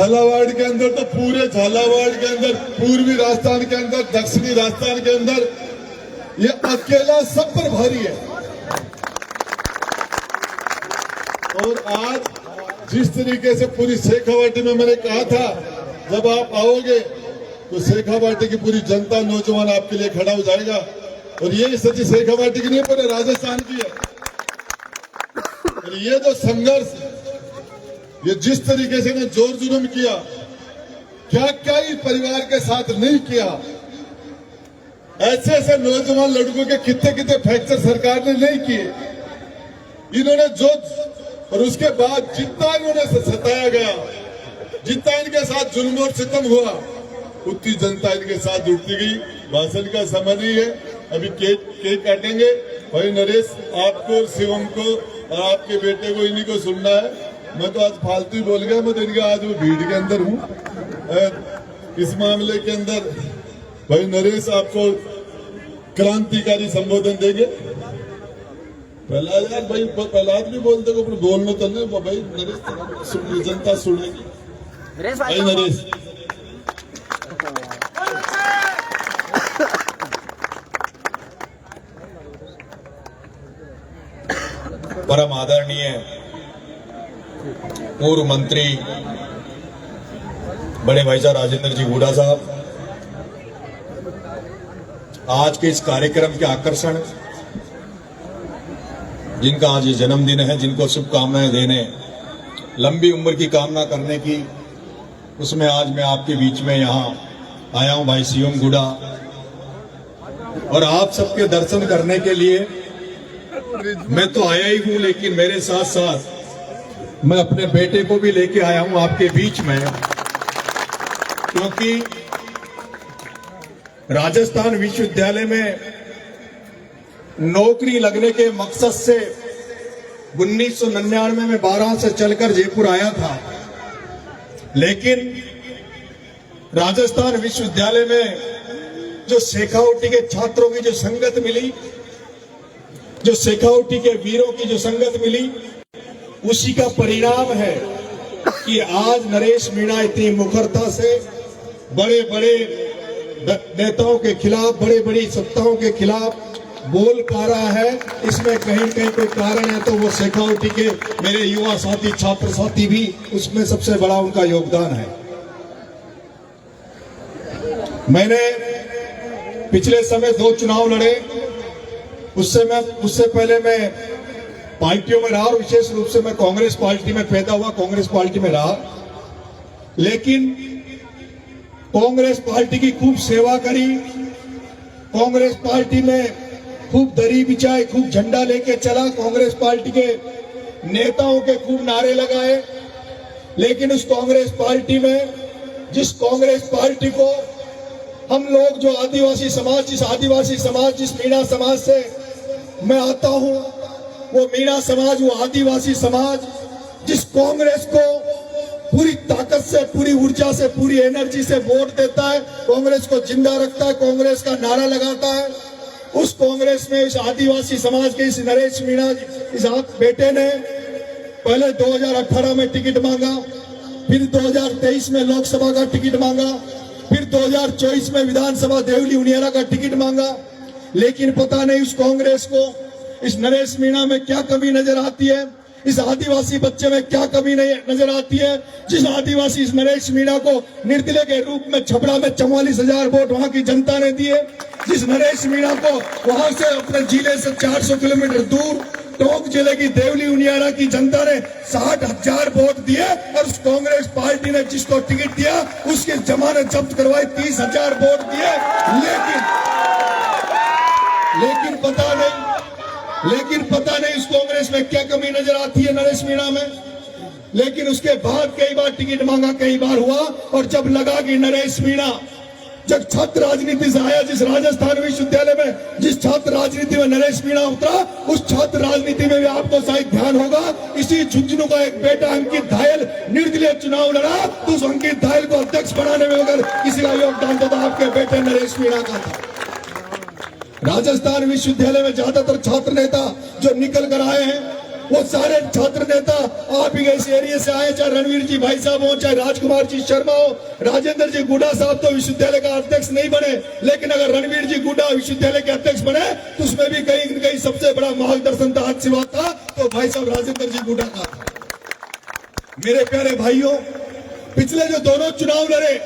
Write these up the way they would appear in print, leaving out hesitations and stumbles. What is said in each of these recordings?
झालावाड़ के अंदर तो पूरे झालावाड़ के अंदर, पूर्वी राजस्थान के अंदर, दक्षिणी राजस्थान के अंदर ये अकेला सब पर भारी है। और आज जिस तरीके से पूरी शेखावाटी में मैंने कहा था, जब आप आओगे तो शेखावाटी की पूरी जनता, नौजवान आपके लिए खड़ा हो जाएगा। और ये सच्ची शेखावाटी की नहीं, पूरे राजस्थान की है। और ये जो संघर्ष, ये जिस तरीके से ने जोर जुलूम किया, क्या क्या ही परिवार के साथ नहीं किया। ऐसे ऐसे नौजवान लड़कों के कितने कितने फ्रैक्चर सरकार ने नहीं किए। इन्होंने जो, और उसके बाद जितना इन्होंने सताया गया, जितना इनके साथ जुल्म और सितम हुआ, उतनी जनता इनके साथ जुड़ती गई। भाषण का समय नहीं है, अभी केक काटेंगे। भाई नरेश, आपको, शिवम को और आपके बेटे को, इन्हीं को सुनना है। मैं तो आज फालतू ही बोल गया, मैं तो इनके आज वो भीड़ के अंदर हूँ। इस मामले के अंदर भाई नरेश आपको क्रांतिकारी संबोधन देंगे। प्रहलाद यार, भाई प्रहलाद भी बोलते को बोलने तो नहीं भाई। नरेश जनता सुनेगी भाई। नरेश परम आदरणीय पूर्व मंत्री बड़े भाई साहब राजेंद्र जी हुड्डा साहब, आज के इस कार्यक्रम के आकर्षण, जिनका आज ये जन्मदिन है, जिनको शुभकामनाएं देने, लंबी उम्र की कामना करने की, उसमें आज मैं आपके बीच में यहाँ आया हूं भाई सीएम हुड्डा। और आप सबके दर्शन करने के लिए मैं तो आया ही हूं, लेकिन मेरे साथ साथ मैं अपने बेटे को भी लेके आया हूं आपके बीच में, क्योंकि राजस्थान विश्वविद्यालय में नौकरी लगने के मकसद से 1999 में 12 से चलकर जयपुर आया था। लेकिन राजस्थान विश्वविद्यालय में जो शेखावाटी के छात्रों की जो संगत मिली, जो शेखावाटी के वीरों की जो संगत मिली, उसी का परिणाम है कि आज नरेश मीणा इतनी मुखरता से बड़े बड़े नेताओं के खिलाफ, बड़े बड़ी सत्ताओं के खिलाफ बोल पा रहा है। इसमें कहीं कहीं कोई कारण है तो वो शेखावाटी के मेरे युवा साथी, छात्र साथी भी उसमें सबसे बड़ा उनका योगदान है। मैंने पिछले समय 2 चुनाव लड़े, उससे पहले मैं पार्टियों में रहा, और विशेष रूप से मैं कांग्रेस पार्टी में पैदा हुआ, कांग्रेस पार्टी में रहा। लेकिन कांग्रेस पार्टी की खूब सेवा करी, कांग्रेस पार्टी में खूब दरी बिछाई, खूब झंडा लेके चला, कांग्रेस पार्टी के नेताओं के खूब नारे लगाए। लेकिन उस कांग्रेस पार्टी में, जिस कांग्रेस पार्टी को हम लोग, जो आदिवासी समाज, जिस मीणा समाज से मैं आता हूं, वो मीणा समाज, वो आदिवासी समाज, जिस कांग्रेस को पूरी ताकत से, पूरी ऊर्जा से, पूरी एनर्जी से वोट देता है, कांग्रेस को जिंदा रखता है, कांग्रेस का नारा लगाता है, उस कांग्रेस में इस आदिवासी समाज के इस नरेश मीणा, इस बेटे ने पहले 2018 में टिकट मांगा, फिर 2023 में लोकसभा का टिकट मांगा, फिर 2024 में विधानसभा देवली उनियारा का टिकट मांगा। लेकिन पता नहीं उस कांग्रेस को इस नरेश मीणा में क्या कमी नजर आती है, इस आदिवासी बच्चे में क्या कमी नहीं नजर आती है। जिस आदिवासी इस नरेश मीणा को निर्दलीय के रूप में छपरा में 44,000 वोट वहां की जनता ने दिए, जिस नरेश मीणा को वहां से अपने जिले से 400 किलोमीटर दूर टोंक जिले की देवली उनियारा की जनता ने 60,000 वोट दिए, और उस कांग्रेस पार्टी ने जिसको टिकट दिया उसकी जमानत जब्त करवाई, 30,000 वोट दिए। लेकिन पता नहीं उस कांग्रेस में क्या कमी नजर आती है नरेश मीणा में। लेकिन उसके बाद कई बार टिकट मांगा, कई बार हुआ, और जब लगा कि नरेश मीणा जब छात्र राजनीति से आया, जिस राजस्थान विश्वविद्यालय में जिस छात्र राजनीति में नरेश मीणा उतरा, उस छात्र राजनीति में भी आपको शायद ध्यान होगा, इसी झुंझुनू का एक बेटा अंकित धायल निर्दलीय चुनाव लड़ा, तो उस अंकित धायल को अध्यक्ष बनाने में अगर किसी का योगदान था तो आपके बेटे नरेश मीणा का था। राजस्थान विश्वविद्यालय में ज्यादातर छात्र नेता जो निकल कर आए हैं, वो सारे छात्र नेता आप ही इस एरिया से आए, चाहे रणवीर जी भाई साहब हो, चाहे राजकुमार जी शर्मा हो, राजेंद्र जी गुड्डा साहब तो विश्वविद्यालय का अध्यक्ष नहीं बने, लेकिन अगर रणवीर जी गुड्डा विश्वविद्यालय के अध्यक्ष बने तो उसमें भी कहीं न कहीं सबसे बड़ा मार्गदर्शन था, आशीर्वाद था तो भाई साहब राजेंद्र जी गुड्डा का। मेरे प्यारे भाइयों, पिछले जो दोनों चुनाव लड़े,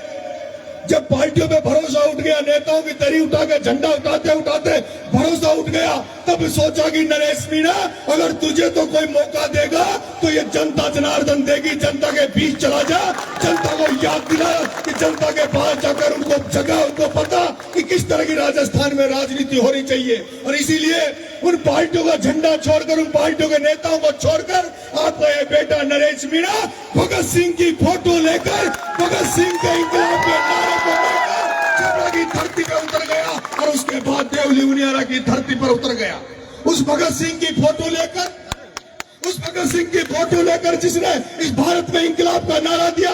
जब पार्टियों पे भरोसा उठ गया, नेताओं की तरी उठा के झंडा उठाते उठाते भरोसा उठ गया, तब सोचा कि नरेश मीणा अगर तुझे तो कोई मौका देगा तो ये जनता जनार्दन देगी, जनता के बीच चला जा, जनता को याद दिला कि जनता के पास जाकर उनको जगह, उनको पता कि किस तरह की राजस्थान में राजनीति होनी चाहिए। और इसीलिए उन पार्टियों का झंडा छोड़कर, उन पार्टियों के नेताओं को छोड़कर आपका ये बेटा नरेश मीणा भगत सिंह की फोटो लेकर, भगत सिंह के इंकलाब के नारे को लेकर छपरा की धरती पे उतर गया और उसके बाद देवली उनियारा की धरती पर उतर गया। उस भगत सिंह की फोटो लेकर, उस भगत सिंह की फोटो लेकर जिसने इस भारत में इंकलाब का नारा दिया,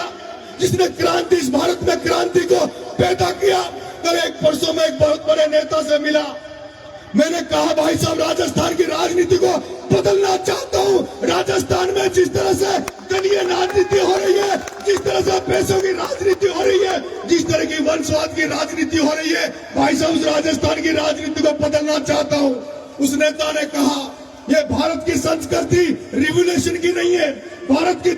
जिसने क्रांति, इस भारत में क्रांति को पैदा किया। कल एक परसों में एक बहुत बड़े नेता से मिला, मैंने कहा भाई साहब राजस्थान की राजनीति को बदलना चाहता हूं। राजस्थान में जिस तरह से दलीय राजनीति हो रही है, जिस तरह से पैसों की राजनीति हो रही है, जिस तरह की वंशवाद की राजनीति हो रही है, भाई साहब उस राजस्थान की राजनीति को बदलना चाहता हूं। उस नेता ने कहा ये भारत की संस्कृति रिवोल्यूशन की नहीं है, भारत की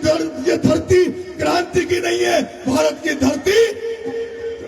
ये धरती क्रांति की नहीं है, भारत की धरती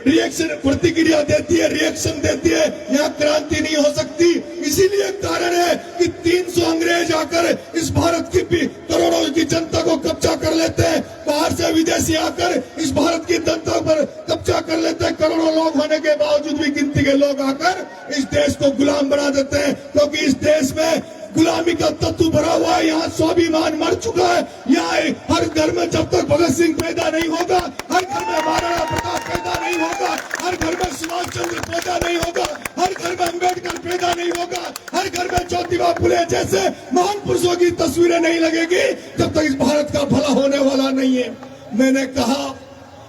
रिएक्शन, प्रतिक्रिया देती है, रिएक्शन देती है, यहाँ क्रांति नहीं हो सकती। इसीलिए कारण है कि 300 अंग्रेज आकर इस भारत की करोड़ों की जनता को कब्जा कर लेते हैं, बाहर से विदेशी आकर इस भारत की जनता पर कब्जा कर लेते हैं, करोड़ों लोग होने के बावजूद भी गिनती के लोग आकर इस देश को गुलाम बना देते हैं, क्योंकि इस देश में गुलामी का तत्व भरा हुआ है। यहाँ स्वाभिमान मर चुका है। यहाँ हर घर में जब तक भगत सिंह पैदा नहीं होगा, हर घर में महाराणा प्रताप पैदा नहीं होगा, हर घर में सुभाष चंद्र पैदा नहीं होगा, हर घर में अम्बेडकर पैदा नहीं होगा, हर घर में ज्योतिबा फुले जैसे महान पुरुषों की तस्वीरें नहीं लगेगी, जब तक इस भारत का भला होने वाला नहीं है। मैंने कहा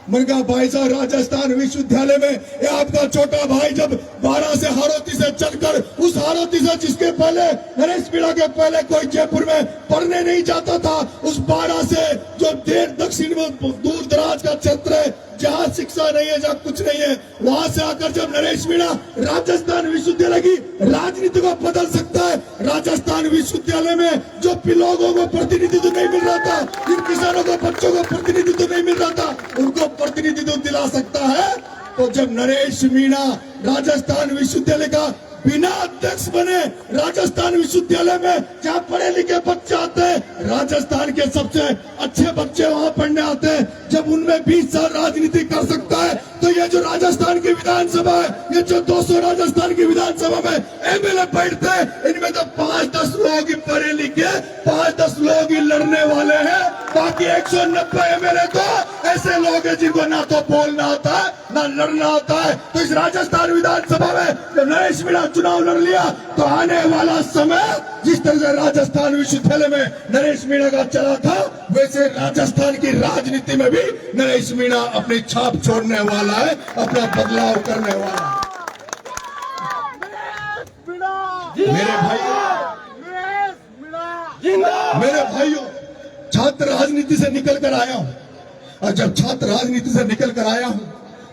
भाई साहब राजस्थान विश्वविद्यालय में ये आपका छोटा भाई जब 12 से हारोती से चलकर, उस हारोती से जिसके पहले नरेश मीणा के पहले कोई जयपुर में पढ़ने नहीं जाता था, उस 12 से जो दक्षिण में दूर दराज का क्षेत्र है, जहाँ शिक्षा नहीं है, जहाँ कुछ नहीं है, वहां से आकर जब नरेश मीणा राजस्थान विश्वविद्यालय की राजनीति को बदल सकता है, राजस्थान विश्वविद्यालय में जो लोगों को प्रतिनिधित्व नहीं मिल रहा था, जिन किसानों को, बच्चों को प्रतिनिधित्व नहीं मिल रहा था, उनको प्रतिनिधित्व दिला सकता है। तो जब नरेश मीणा राजस्थान विश्वविद्यालय का बिना अध्यक्ष बने, राजस्थान विश्वविद्यालय में जहाँ पढ़े लिखे बच्चे आते हैं, राजस्थान के सबसे अच्छे बच्चे वहाँ पढ़ने आते हैं, जब उनमें 20 साल राजनीति कर सकता है, तो ये जो राजस्थान की विधानसभा है, ये जो 200 राजस्थान की विधानसभा में एमएलए बैठते हैं, इनमें तो 5-10 लोग ही पढ़े लिखे, 5-10 लोग ही लड़ने वाले हैं, बाकी 190 एमएलए तो ऐसे लोग हैं जिनको ना तो बोलना आता है, ना लड़ना आता है। तो इस राजस्थान विधानसभा में जब नरेश मीणा चुनाव लड़ लिया, तो आने वाला समय जिस तरह से राजस्थान विश्वविद्यालय में नरेश मीणा का चला था, वैसे राजस्थान की राजनीति में भी नरेश मीणा अपनी छाप छोड़ने वाला है, अपना बदलाव करने वाला है। मेरे भाइयों, छात्र राजनीति से निकल कर आया हूं, और जब छात्र राजनीति से निकल कर आया हूं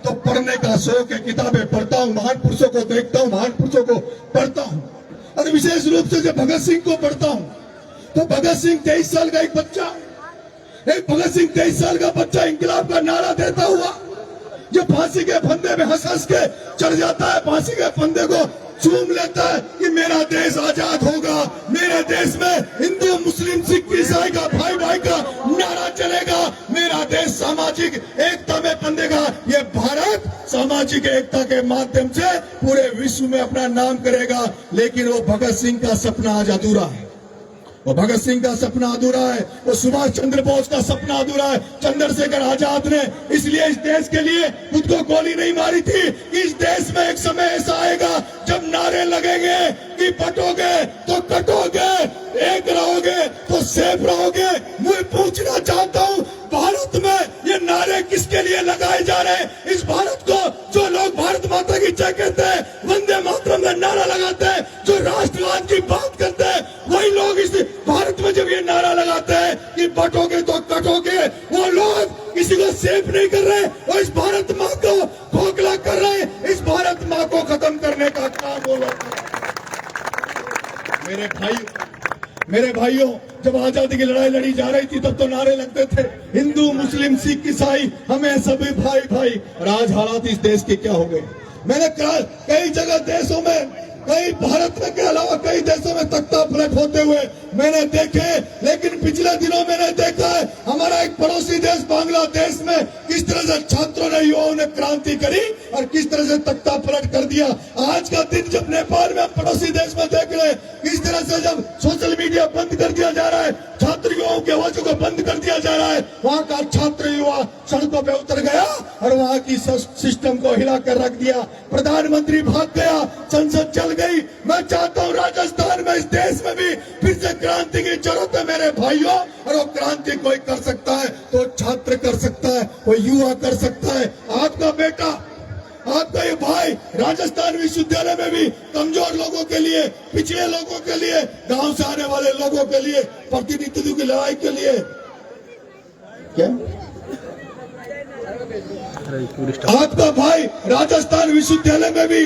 तो पढ़ने का शौक है, किताबें पढ़ता हूं, महान पुरुषों को देखता हूं, महान पुरुषों को पढ़ता हूं, और विशेष रूप से जब भगत सिंह को पढ़ता हूं तो भगत सिंह 23 साल का एक बच्चा, एक भगत सिंह 23 साल का बच्चा इंकलाब का नारा देता हुआ जो फांसी के फंदे में हंस हंस के चढ़ जाता है, फांसी के फंदे को चूम लेता है कि मेरा देश आजाद होगा, मेरे देश में हिंदू मुस्लिम सिख ईसाई का भाई भाई का नारा चलेगा, मेरा देश सामाजिक एकता में बंधेगा। ये भारत सामाजिक एकता के माध्यम से पूरे विश्व में अपना नाम करेगा। लेकिन वो भगत सिंह का सपना आज अधूरा है, वो भगत सिंह का सपना अधूरा है, वो सुभाष चंद्र बोस का सपना अधूरा है। चंद्रशेखर आजाद ने इसलिए इस देश के लिए खुद को गोली नहीं मारी थी। इस देश में एक समय ऐसा आएगा जब नारे लगेंगे कि बटोगे तो कटोगे, एक रहोगे तो सेफ रहोगे। मैं पूछना चाहता हूँ, भारत में ये नारे किसके लिए लगाए जा रहे हैं? इस भारत को जो लोग भारत माता की जय कहते हैं, वंदे मातरम में नारा लगाते हैं, जो राष्ट्रवाद की बात करते हैं, वही लोग इस भारत में जब ये हेल्प नहीं कर रहे, वो इस भारत माँ को खोखला कर रहे हैं। इस भारत माँ को खत्म करने का काम वो लोग कर रहे हैं। मेरे भाइयों, जब आजादी की लड़ाई लड़ी जा रही थी तब तो नारे लगते थे हिंदू मुस्लिम सिख ईसाई हमें सभी भाई भाई। और आज हालात इस देश के क्या हो गए। मैंने कई जगह देशों में, कई भारत में के अलावा कई देशों में तख्ता पलट होते हुए मैंने देखे, लेकिन पिछले दिनों मैंने देखा है हमारा एक पड़ोसी देश बांग्लादेश में किस तरह से छात्रों ने, युवाओं ने क्रांति करी और किस तरह से तख्ता पलट कर दिया। आज का दिन जब नेपाल में हम पड़ोसी देश में देख रहे हैं किस तरह से जब सोशल मीडिया बंद कर दिया जा रहा है, छात्र युवाओं की आवाजों को बंद कर दिया जा रहा है, वहाँ का छात्र युवा सड़कों पे उतर गया और वहाँ की सिस्टम को हिला कर रख दिया। प्रधानमंत्री भाग गया, संसद चल गई। मैं चाहता हूँ राजस्थान में, इस देश में भी फिर से क्रांति की जरूरत है मेरे भाइयों। और वो क्रांति कोई कर सकता है तो छात्र कर सकता है, कोई युवा कर सकता है। आपका बेटा, आपका ये भाई राजस्थान विश्वविद्यालय में भी कमजोर लोगों के लिए, पिछड़े लोगों के लिए, गांव से आने वाले लोगों के लिए, प्रतिनिधित्व की लड़ाई के लिए क्या आपका भाई राजस्थान विश्वविद्यालय में भी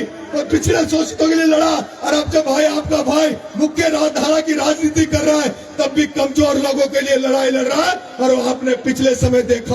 पिछड़े शोषितों के लिए लड़ा। और अब जब भाई आपका भाई मुख्य धारा की राजनीति कर रहा है तब भी कमजोर लोगों के लिए लड़ाई लड़ रहा है। और आपने पिछले समय देखा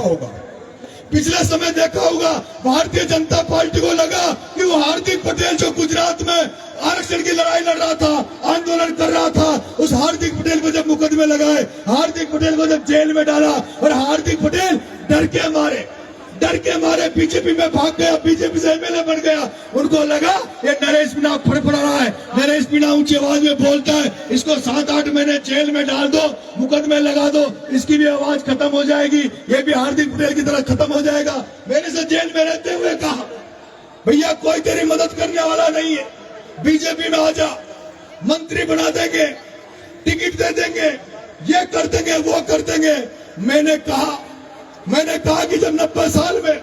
होगा भारतीय जनता पार्टी को लगा कि वो हार्दिक पटेल जो गुजरात में आरक्षण की लड़ाई लड़ रहा था, आंदोलन कर रहा था, उस हार्दिक पटेल को जब मुकदमे लगाए, हार्दिक पटेल को जब जेल में डाला और हार्दिक पटेल डर के मारे बीजेपी में भाग गया, बीजेपी से एमएलए बन गया। उनको लगा ये नरेश मीणा फड़फड़ा रहा है, नरेश मीणा ऊंची आवाज में बोलता है, इसको 7-8 महीने जेल में डाल दो, मुकदमे लगा दो, इसकी भी आवाज खत्म हो जाएगी, ये भी हार्दिक पटेल की तरह खत्म हो जाएगा। मैंने से जेल में रहते हुए कहा भैया कोई तेरी मदद करने वाला नहीं है, बीजेपी में आ जा, मंत्री बना देंगे, टिकट दे देंगे, ये कर देंगे, वो कर देंगे। मैंने कहा कि जब 90 साल में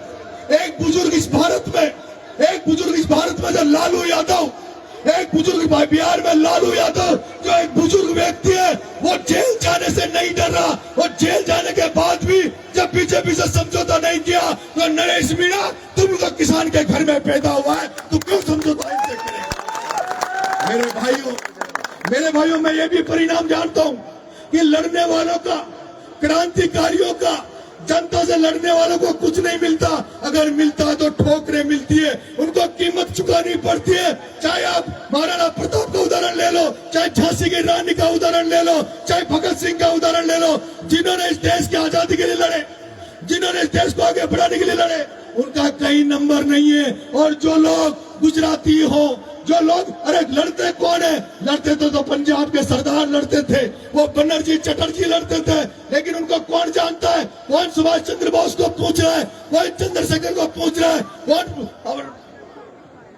एक बुजुर्ग इस भारत में जब लालू यादव, एक बुजुर्ग बिहार में लालू यादव जो एक बुजुर्ग व्यक्ति है, वो जेल जाने से नहीं डर रहा। वो जेल जाने के बाद भी जब बीजेपी से समझौता नहीं किया तो नरेश मीणा, तुम तो किसान के घर में पैदा हुआ है, तू क्यों समझौता इनसे करेगा। मेरे भाइयों मैं ये भी परिणाम जानता हूं कि लड़ने वालों का, क्रांतिकारियों का, जनता से लड़ने वालों को कुछ नहीं मिलता। अगर मिलता है तो ठोकरें मिलती है, उनको कीमत चुकानी पड़ती है। चाहे आप महाराणा प्रताप का उदाहरण ले लो, चाहे झांसी की रानी का उदाहरण ले लो, चाहे भगत सिंह का उदाहरण ले लो, जिन्होंने इस देश की आजादी के लिए लड़े, जिन्होंने इस देश को आगे बढ़ाने के लिए लड़े, उनका कहीं नंबर नहीं है। और जो लोग गुजराती हो, जो लोग, अरे लड़ते कौन है, लड़ते तो पंजाब के सरदार लड़ते थे, वो बनर्जी चटर्जी लड़ते थे, लेकिन उनको कौन जानता है, कौन सुभाष चंद्र बोस को पूछ रहा है, कौन चंद्रशेखर को पूछ रहा है, कौन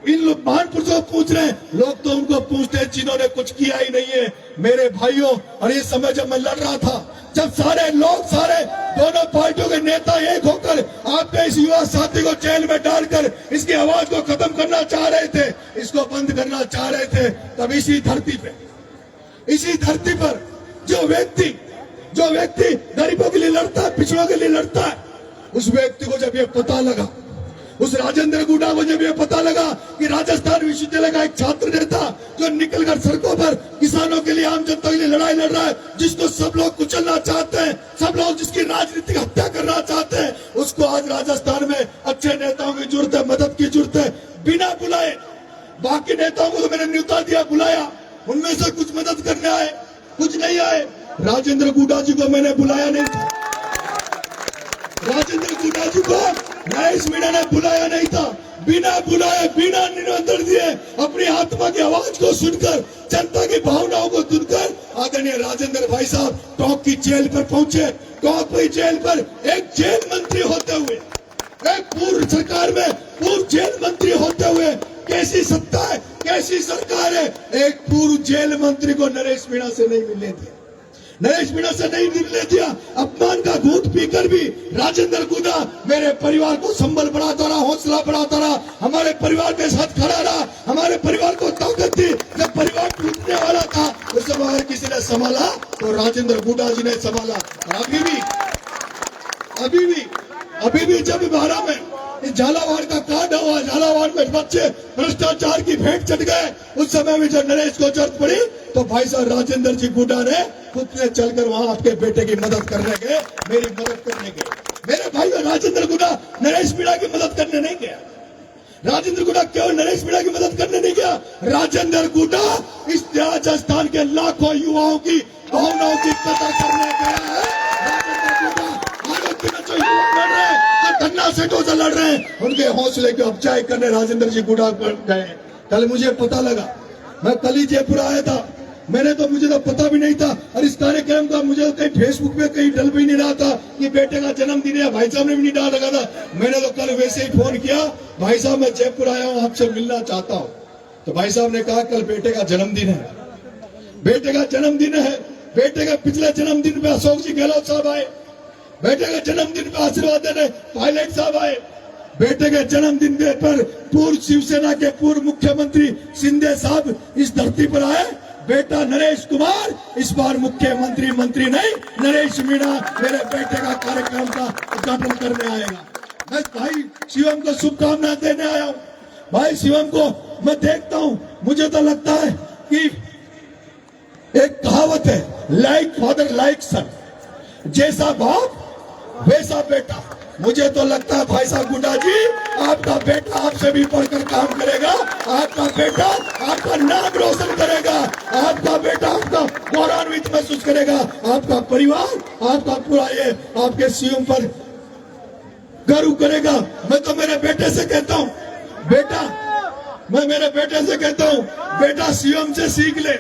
इन लोग महान पुरुषों को पूछ रहे हैं। लोग तो उनको पूछते हैं जिन्होंने कुछ किया ही नहीं है मेरे भाइयों। और ये समय जब मैं लड़ रहा था, जब सारे लोग, सारे दोनों पार्टियों के नेता एक होकर आपके इस युवा साथी को जेल में डालकर इसकी आवाज को खत्म करना चाह रहे थे, इसको बंद करना चाह रहे थे, तब इसी धरती पर जो व्यक्ति गरीबों के लिए लड़ता है, पिछड़ों के लिए लड़ता है, उस व्यक्ति को जब ये पता लगा, उस राजेंद्र गुडा को जब ये पता लगा कि राजस्थान विश्वविद्यालय का एक छात्र नेता जो निकलकर सड़कों पर किसानों के लिए, आम जनता के लिए लड़ाई लड़ रहा है, जिसको सब लोग कुचलना चाहते हैं, सब लोग जिसकी राजनीतिक हत्या करना चाहते हैं, उसको आज राजस्थान में अच्छे नेताओं की जरूरत है, मदद की जरूरत है। बिना बुलाए बाकी नेताओं को तो मैंने न्योता दिया, बुलाया, उनमें से कुछ मदद करने आए, कुछ नहीं आए। राजेंद्र गुडा जी को मैंने बुलाया नहीं था, राजेंद्र गुडा जी को नरेश मीणा ने बुलाया नहीं था। बिना बुलाए, बिना निमंत्रण दिए, अपनी आत्मा की आवाज को सुनकर, जनता की भावनाओं को सुनकर आदरणीय राजेंद्र भाई साहब टोंक की जेल पर पहुंचे। टोंक की जेल पर एक जेल मंत्री होते हुए, एक पूर्व सरकार में पूर्व जेल मंत्री होते हुए, कैसी सत्ता है, कैसी सरकार है, एक पूर्व जेल मंत्री को नरेश मीणा से नहीं मिलने दिया, नरेश मीणा से नहीं मिलने दिया। अपमान का घूंट पीकर भी राजेंद्र गुडा मेरे परिवार को संबल बढ़ाता रहा, हौसला बढ़ाता रहा, हमारे परिवार के साथ खड़ा रहा, हमारे परिवार को ताकत दी। जब परिवार टूटने वाला था उस समय अगर किसी ने संभाला तो राजेंद्र गुडा जी ने संभाला। और अभी भी अभी भी जब 12 में इस झालावाड़ का कांड हुआ, झालावाड़ में बच्चे भ्रष्टाचार की भेंट चढ़ गए, उस समय भी जब नरेश को जरूरत पड़ी तो भाई साहब राजेंद्र जी गुड्डा ने खुद ने चलकर वहां आपके बेटे की मदद करने गए, मेरी मदद करने गए। मेरे भाई राजेंद्र गुड्डा नरेश मीणा की मदद करने नहीं गया। राजेंद्र गुड्डा केवल नरेश मीणा की मदद करने नहीं गया, राजेंद्र गुड्डा इस राजस्थान के लाखों युवाओं की भावनाओं की कदर करने गया है। राजेंद्र गुड्डा आरोग्य में जो युवा लड़ रहे हैं, जो धन्ना सेठों से लड़ रहे हैं, उनके हौसले की अफजाई करने राजेंद्र जी गुड्डा पर गए। कल मुझे पता लगा, मैं कल ही जयपुर आया था, मुझे तो पता भी नहीं था, और इस कार्यक्रम का मुझे कहीं फेसबुक पे कहीं डल भी नहीं रहा था कि बेटे का जन्मदिन है, भाई साहब ने भी नहीं डाल रखा था। मैंने तो कल वैसे ही फोन किया, भाई साहब मैं जयपुर आया हूँ, आपसे मिलना चाहता हूँ। तो भाई साहब ने कहा कल बेटे का जन्मदिन है, बेटे का जन्मदिन है। बेटे के पिछले जन्मदिन पे अशोक जी गहलोत साहब आए, बेटे के जन्मदिन पे आशीर्वाद देने पायलट साहब आए, बेटे के जन्मदिन पर पूर्व शिवसेना के पूर्व मुख्यमंत्री शिंदे साहब इस धरती पर आए। बेटा नरेश कुमार इस बार मुख्यमंत्री मंत्री नहीं, नरेश मीणा मेरे बेटे का कार्यक्रम का उद्घाटन करने आएगा। मैं भाई शिवम को शुभकामनाएं देने आया हूँ। भाई शिवम को मैं देखता हूँ, मुझे तो लगता है कि एक कहावत है, लाइक फादर लाइक सन, जैसा बाप वैसा बेटा। मुझे तो लगता है भाई साहब गुड्डा जी, आपका बेटा आपसे भी बढ़कर काम करेगा, आपका बेटा आपका नाम रोशन करेगा, आपका बेटा आपका गौरवान्वित महसूस करेगा, आपका परिवार आपका पूरा ये आपके सीएम पर गर्व करेगा। मैं तो मेरे बेटे से कहता हूँ, बेटा मैं मेरे बेटे से कहता हूँ, बेटा सीएम से सीख ले,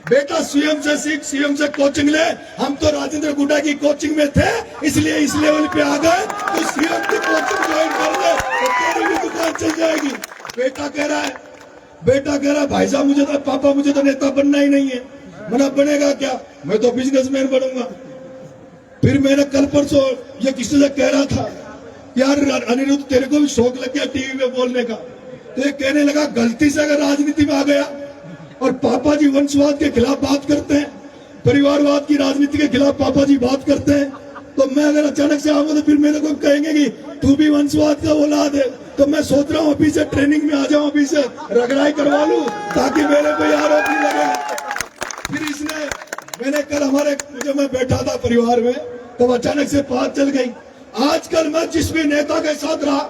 बेटा सीएम से सीख, सीएम से कोचिंग ले। हम तो राजेंद्र गुड्डा की कोचिंग में थे, इसलिए इस लेवल पे आ गए। तो सीएम की कोचिंग ज्वाइन कर ले तो तेरी भी दुकान चल जाएगी। बेटा कह रहा है भाई साहब मुझे तो पापा मुझे तो नेता बनना ही नहीं है। मैंने बनेगा क्या, मैं तो बिजनेसमैन बनूंगा। फिर मैंने कल परसों ये किसी से कह रहा था, यार अनिरुद्ध तेरे को भी शौक लग गया टीवी में बोलने का, तो ये कहने लगा गलती से अगर राजनीति में आ गया और पापा जी वंशवाद के खिलाफ बात करते हैं, परिवारवाद की राजनीति के खिलाफ पापा जी बात करते हैं, तो मैं अगर अचानक से आऊंगा तो फिर मेरे को कहेंगे कि तू भी वंशवाद का औलाद है। तो मैं सोच रहा हूँ अभी से ट्रेनिंग में आ जाऊं, अभी से रगड़ाई करवा लूं ताकि मेरे को आरोप नहीं लगे। फिर इसने मैंने कल जब मैं बैठा था परिवार में, तब अचानक से बात चल गई। आजकल मैं जिस भी नेता के साथ रहा,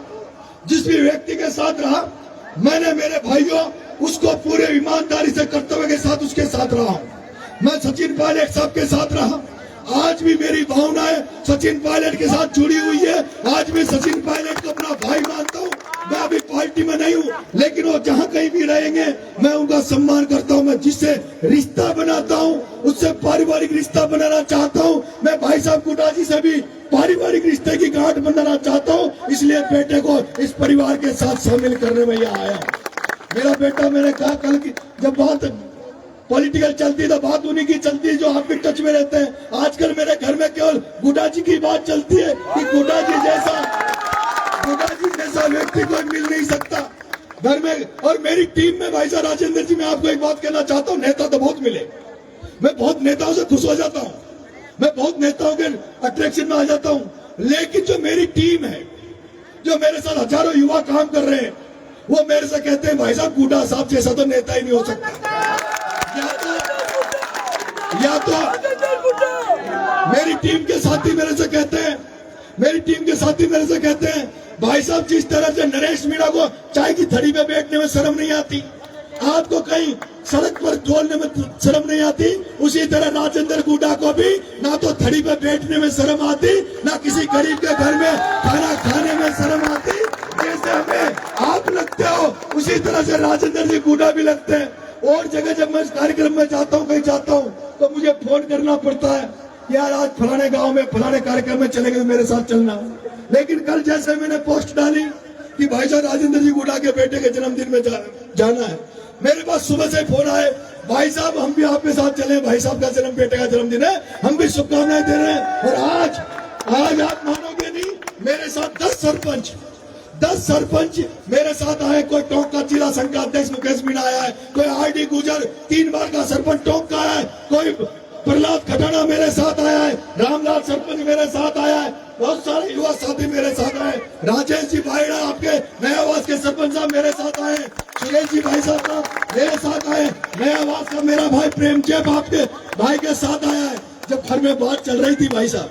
जिस भी व्यक्ति के साथ रहा, मैंने मेरे भाइयों उसको पूरे ईमानदारी से कर्तव्य के साथ उसके साथ रहा हूं। मैं सचिन पायलट साहब के साथ रहा, आज भी मेरी भावनाएं सचिन पायलट के साथ जुड़ी हुई है। आज भी सचिन पायलट को अपना भाई मानता हूं। मैं अभी पार्टी में नहीं हूं, लेकिन वो जहां कहीं भी रहेंगे मैं उनका सम्मान करता हूं। मैं जिससे रिश्ता बनाता हूं उससे पारिवारिक रिश्ता बनाना चाहता हूं। मैं भाई साहब गुड्डा जी से भी पारिवारिक रिश्ते की गांठ बनाना चाहता हूं, इसलिए बेटे को इस परिवार के साथ शामिल करने में यह आया। मेरा बेटा, मैंने कहा कल की जब बात पॉलिटिकल चलती है तो बात उन्हीं की चलती है जो आपके टच में रहते हैं। आजकल मेरे घर में केवल गुड्डा जी की बात चलती है कि गुड्डा जी जैसा व्यक्ति कोई मिल नहीं सकता घर में। और मेरी टीम में भाई साहब राजेंद्र जी, मैं आपको एक बात कहना चाहता हूँ, नेता तो बहुत मिले, मैं बहुत नेताओं से खुश हो जाता हूँ, मैं बहुत नेताओं के अट्रैक्शन में आ जाता हूँ, लेकिन जो मेरी टीम है, जो मेरे साथ हजारों युवा काम कर रहे हैं, वो मेरे से कहते हैं भाई साहब गुड्डा साहब जैसा तो नेता ही नहीं हो सकता। या तो मेरी टीम के साथी मेरे से कहते हैं भाई साहब जिस तरह से नरेश मीणा को चाय की थड़ी में बैठने में शर्म नहीं आती, आपको कहीं सड़क पर बोलने में शर्म नहीं आती, उसी तरह राजेंद्र गुड्डा को भी ना तो थड़ी पे बैठने में शर्म आती, ना किसी गरीब के घर में खाना खाने में शर्म आती। जैसे हमें आप लगते हो उसी तरह से राजेंद्र जी गुड्डा भी लगते हैं। और जगह जब मैं इस कार्यक्रम में जाता हूँ, कहीं जाता हूँ, तो मुझे फोन करना पड़ता है, यार आज फलाने गांव में फलाने कार्यक्रम में चले गए, मेरे साथ चलना। लेकिन कल जैसे मैंने पोस्ट डाली कि भाई साहब राजेंद्र जी गुड्डा के बेटे के जन्मदिन में जाना है, मेरे पास सुबह से फोन आए, भाई साहब हम भी आपके साथ चले, भाई साहब का बेटे का जन्मदिन है, हम भी शुभकामनाएं दे रहे हैं। और आज आप मानोगे नहीं, मेरे साथ 10 सरपंच मेरे साथ आए। कोई टोंक का जिला संघ का अध्यक्ष मुकेश मीणा आया है, कोई आरडी गुजर 3 बार का सरपंच टोंक का है, कोई प्रहलाद खटाना मेरे साथ आया है, रामलाल सरपंच मेरे साथ आया है, बहुत सारे युवा साथी मेरे साथ आए, राजेश जी भाईड़ा आपके नया आवास के सरपंच साहब मेरे साथ आए, सुरेश जी भाई साहब मेरे साथ आए, नया आवास का मेरा भाई प्रेमचंद आपके भाई के साथ आया है। जब घर में बात चल रही थी भाई साहब,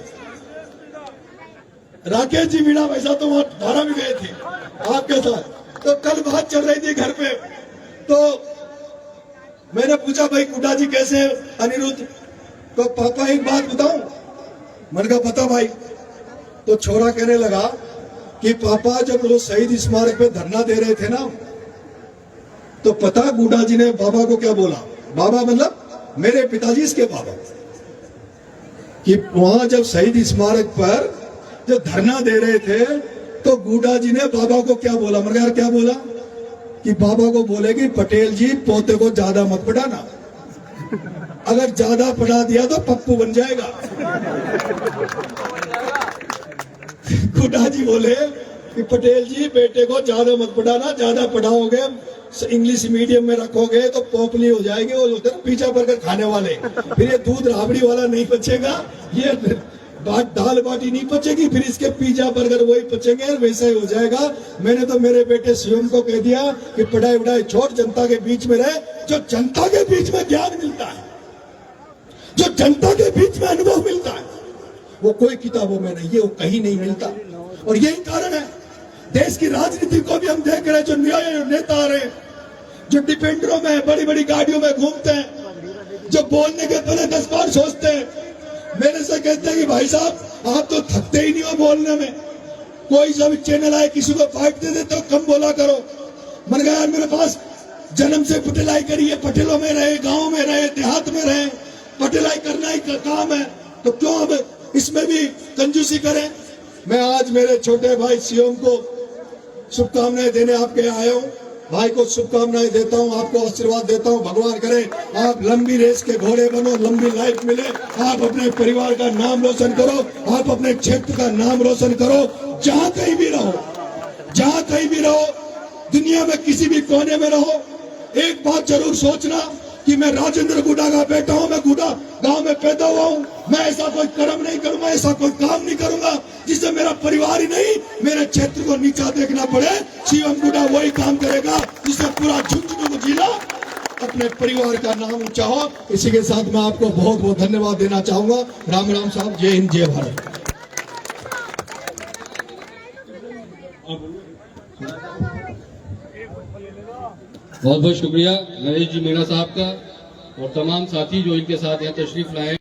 राकेश जी मीणा भाई साहब तो वहां धारा भी गए थे आपके साथ, तो कल बात चल रही थी घर पे, तो मैंने पूछा भाई कुड्डा जी कैसे हैं? अनिरुद्ध, तो पापा एक बात बताऊं? मैंने कहा बता भाई। तो छोरा कहने लगा कि पापा जब वो शहीद स्मारक पे धरना दे रहे थे ना, तो पता गुड्डा जी ने बाबा को क्या बोला? बाबा मतलब मेरे पिताजी इसके बाबा, कि वहां जब शहीद स्मारक पर जब धरना दे रहे थे तो गुड्डा जी ने बाबा को क्या बोला? मैंने कहा यार क्या बोला? कि बाबा को बोले कि पटेल जी पोते को ज्यादा मत पढ़ाना, अगर ज्यादा पढ़ा दिया तो पप्पू बन जाएगा। गुड्डा जी बोले कि पटेल जी बेटे को ज्यादा मत पढ़ाना, ज्यादा पढ़ाओगे इंग्लिश मीडियम में रखोगे तो पोपली हो जाएगी, वो होते हैं पिज्जा बर्गर खाने वाले, फिर ये दूध राबड़ी वाला नहीं बचेगा, ये दाल बाटी नहीं बचेगी, फिर इसके पिज्जा बर्गर वही बचेंगे, वैसा ही हो जाएगा। मैंने तो मेरे बेटे शिवम को कह दिया कि पढ़ाई वढ़ाई छोड़, जनता के बीच में रहे, जो जनता के बीच में ज्ञान मिलता है, जो जनता के बीच में अनुभव मिलता है, वो कोई किताबों में नहीं है, वो कहीं नहीं मिलता। और यही कारण है देश की राजनीति को भी हम देख रहे हैं, जो नए नेता आ रहे हैं, जो डिफेंडरों में बड़ी बड़ी गाड़ियों में घूमते हैं, जो बोलने के पहले 10 बार सोचते हैं, मेरे से कहते हैं कि भाई साहब आप तो थकते ही नहीं हो बोलने में, कोई जब चैनल आए किसी को फाइट दे देते हो, कम बोला करो। मन गया यार मेरे पास जन्म से पटेलाई करी है, पटेलों में रहे, गांव में रहे, देहात में रहे, पटेलाई करना ही काम है, तो क्यों अब इसमें भी कंजूसी करें? मैं आज मेरे छोटे भाई शिवम को शुभकामनाएं देने आपके आया हूँ, भाई को शुभकामनाएं देता हूँ, आपको आशीर्वाद देता हूँ, भगवान करे आप लंबी रेस के घोड़े बनो, लंबी लाइफ मिले, आप अपने परिवार का नाम रोशन करो, आप अपने क्षेत्र का नाम रोशन करो, जहाँ कहीं भी रहो, जहाँ कहीं भी रहो, दुनिया में किसी भी कोने में रहो, एक बात जरूर सोचना कि मैं राजेंद्र गुड्डा का बेटा हूँ, मैं गुड्डा गांव में पैदा हुआ हूँ, मैं ऐसा कोई कर्म नहीं करूंगा, ऐसा कोई काम नहीं करूंगा जिससे मेरा परिवार ही नहीं मेरे क्षेत्र को नीचा देखना पड़े। शिवम गुड्डा वही काम करेगा जिससे पूरा झुंझुनू जिला अपने परिवार का नाम ऊंचा हो। इसी के साथ मैं आपको बहुत बहुत धन्यवाद देना चाहूंगा। राम राम साहब, जय हिंद, जय भारत। बहुत बहुत शुक्रिया नरेश जी मीणा साहब का और तमाम साथी जो इनके साथ यहाँ तशरीफ लाए।